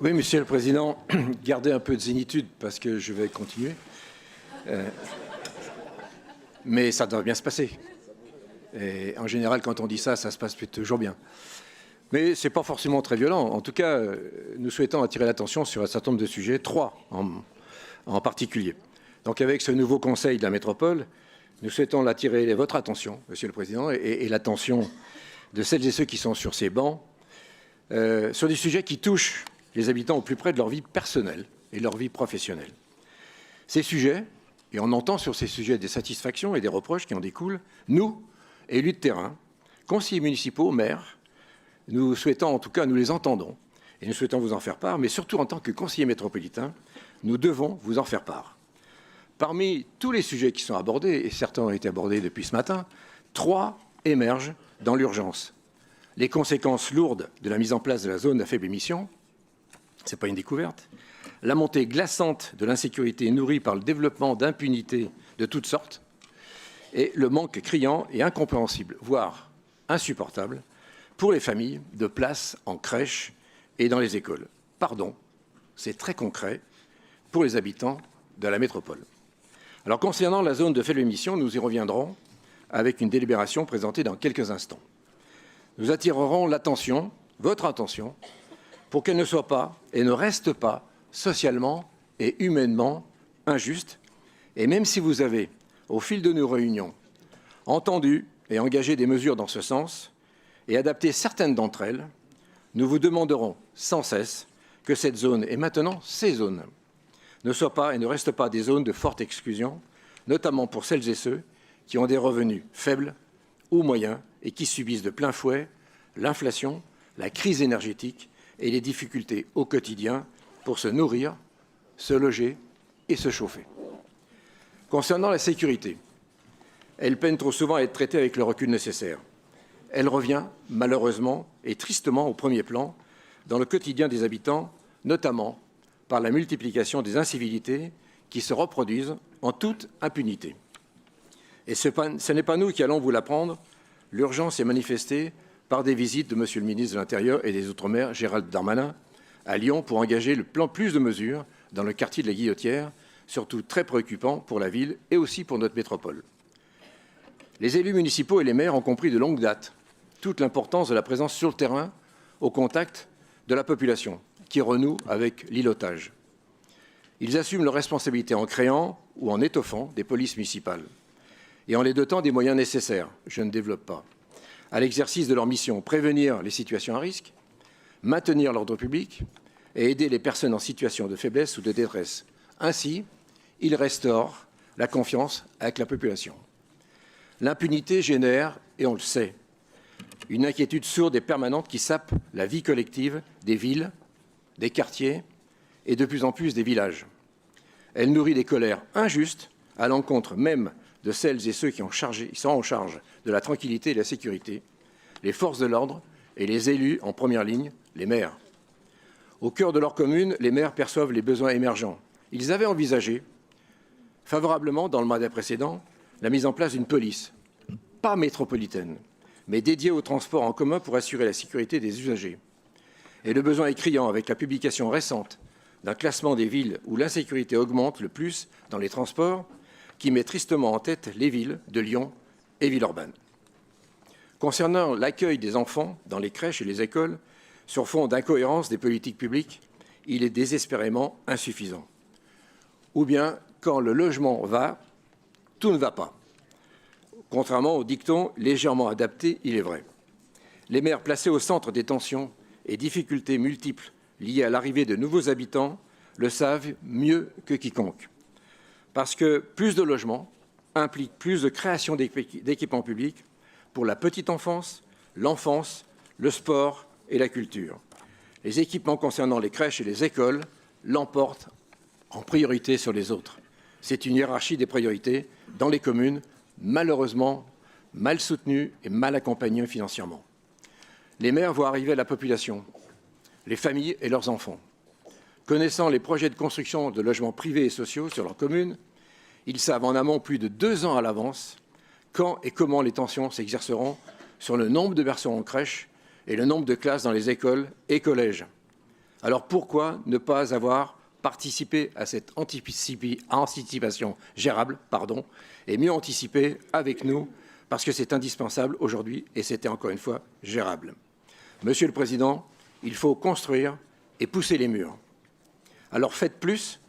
Oui, Monsieur le Président, gardez un peu de zénitude parce que je vais continuer. Mais ça doit bien se passer. Et en général, quand on dit ça, ça se passe toujours bien. Mais ce n'est pas forcément très violent. En tout cas, nous souhaitons attirer l'attention sur un certain nombre de sujets, trois en particulier. Donc avec ce nouveau Conseil de la métropole, nous souhaitons attirer votre attention, Monsieur le Président, et l'attention de celles et ceux qui sont sur ces bancs, sur des sujets qui touchent les habitants au plus près de leur vie personnelle et leur vie professionnelle. Ces sujets, et on entend sur ces sujets des satisfactions et des reproches qui en découlent, nous, élus de terrain, conseillers municipaux, maires, nous souhaitons, en tout cas, nous les entendons, et nous souhaitons vous en faire part, mais surtout en tant que conseillers métropolitains, nous devons vous en faire part. Parmi tous les sujets qui sont abordés, et certains ont été abordés depuis ce matin, 3 émergent dans l'urgence. Les conséquences lourdes de la mise en place de la zone à faible émission, ce n'est pas une découverte. La montée glaçante de l'insécurité nourrie par le développement d'impunité de toutes sortes et le manque criant et incompréhensible, voire insupportable, pour les familles de places en crèche et dans les écoles. Pardon, c'est très concret pour les habitants de la métropole. Alors, concernant la zone de faible émission, nous y reviendrons avec une délibération présentée dans quelques instants. Nous attirerons l'attention, votre attention, pour qu'elle ne soit pas et ne reste pas socialement et humainement injuste. Et même si vous avez, au fil de nos réunions, entendu et engagé des mesures dans ce sens et adapté certaines d'entre elles, nous vous demanderons sans cesse que cette zone, et maintenant ces zones, ne soient pas et ne restent pas des zones de forte exclusion, notamment pour celles et ceux qui ont des revenus faibles ou moyens et qui subissent de plein fouet l'inflation, la crise énergétique et les difficultés au quotidien pour se nourrir, se loger et se chauffer. Concernant la sécurité, elle peine trop souvent à être traitée avec le recul nécessaire. Elle revient malheureusement et tristement au premier plan dans le quotidien des habitants, notamment par la multiplication des incivilités qui se reproduisent en toute impunité. Et ce n'est pas nous qui allons vous l'apprendre. L'urgence est manifestée par des visites de Monsieur le ministre de l'Intérieur et des Outre-mer, Gérald Darmanin, à Lyon pour engager plus de mesures dans le quartier de la Guillotière, surtout très préoccupant pour la ville et aussi pour notre métropole. Les élus municipaux et les maires ont compris de longue date toute l'importance de la présence sur le terrain au contact de la population qui renoue avec l'îlotage. Ils assument leurs responsabilités en créant ou en étoffant des polices municipales et en les dotant des moyens nécessaires, je ne développe pas, à l'exercice de leur mission, prévenir les situations à risque, maintenir l'ordre public et aider les personnes en situation de faiblesse ou de détresse. Ainsi, ils restaurent la confiance avec la population. L'impunité génère, et on le sait, une inquiétude sourde et permanente qui sape la vie collective des villes, des quartiers et de plus en plus des villages. Elle nourrit des colères injustes à l'encontre même de celles et ceux qui sont en charge de la tranquillité et de la sécurité, les forces de l'ordre et les élus en première ligne, les maires. Au cœur de leur commune, les maires perçoivent les besoins émergents. Ils avaient envisagé, favorablement dans le mandat précédent, la mise en place d'une police, pas métropolitaine, mais dédiée au transport en commun pour assurer la sécurité des usagers. Et le besoin est criant avec la publication récente d'un classement des villes où l'insécurité augmente le plus dans les transports, qui met tristement en tête les villes de Lyon et Villeurbanne. Concernant l'accueil des enfants dans les crèches et les écoles, sur fond d'incohérence des politiques publiques, il est désespérément insuffisant. Ou bien, quand le logement va, tout ne va pas. Contrairement au dicton légèrement adapté, il est vrai. Les maires placés au centre des tensions et difficultés multiples liées à l'arrivée de nouveaux habitants le savent mieux que quiconque. Parce que plus de logements implique plus de création d'équipements publics pour la petite enfance, l'enfance, le sport et la culture. Les équipements concernant les crèches et les écoles l'emportent en priorité sur les autres. C'est une hiérarchie des priorités dans les communes, malheureusement mal soutenues et mal accompagnées financièrement. Les maires voient arriver la population, les familles et leurs enfants. Connaissant les projets de construction de logements privés et sociaux sur leur commune, ils savent en amont plus de 2 ans à l'avance quand et comment les tensions s'exerceront sur le nombre de berceaux en crèche et le nombre de classes dans les écoles et collèges. Alors pourquoi ne pas avoir participé à cette anticipation gérable, et mieux anticiper avec nous, parce que c'est indispensable aujourd'hui et c'était encore une fois gérable. Monsieur le Président, il faut construire et pousser les murs. Alors faites plus,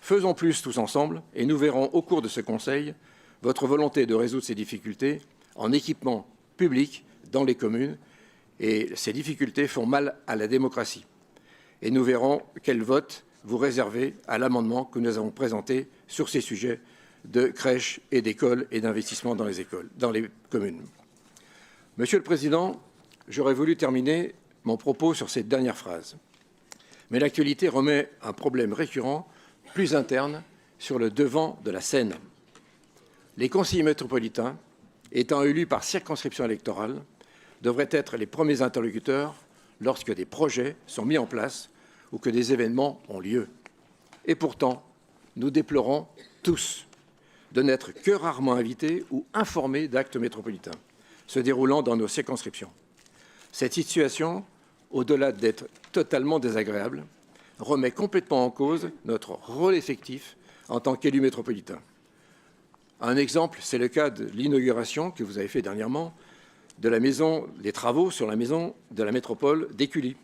faisons plus tous ensemble et nous verrons au cours de ce Conseil votre volonté de résoudre ces difficultés en équipement public dans les communes. Et ces difficultés font mal à la démocratie. Et nous verrons quel vote vous réservez à l'amendement que nous avons présenté sur ces sujets de crèches et d'écoles et d'investissement dans les communes. Monsieur le Président, j'aurais voulu terminer mon propos sur cette dernière phrase. Mais l'actualité remet un problème récurrent, plus interne, sur le devant de la scène. Les conseillers métropolitains, étant élus par circonscription électorale, devraient être les premiers interlocuteurs lorsque des projets sont mis en place ou que des événements ont lieu. Et pourtant, nous déplorons tous de n'être que rarement invités ou informés d'actes métropolitains se déroulant dans nos circonscriptions. Cette situation, au-delà d'être totalement désagréable, remet complètement en cause notre rôle effectif en tant qu'élus métropolitains. Un exemple, c'est le cas de l'inauguration que vous avez fait dernièrement des travaux sur la maison de la métropole d'Écully.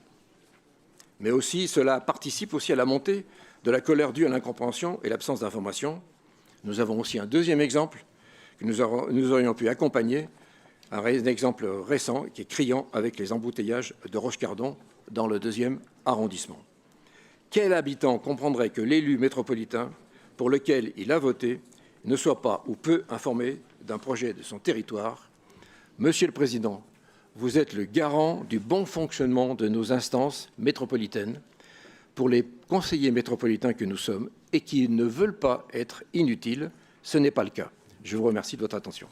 Mais aussi, cela participe aussi à la montée de la colère due à l'incompréhension et l'absence d'information. Nous avons aussi un deuxième exemple que nous aurions pu accompagner, un exemple récent qui est criant avec les embouteillages de Roche-Cardon dans le 2e arrondissement. Quel habitant comprendrait que l'élu métropolitain pour lequel il a voté ne soit pas ou peu informé d'un projet de son territoire? Monsieur le Président, vous êtes le garant du bon fonctionnement de nos instances métropolitaines pour les conseillers métropolitains que nous sommes et qui ne veulent pas être inutiles. Ce n'est pas le cas. Je vous remercie de votre attention.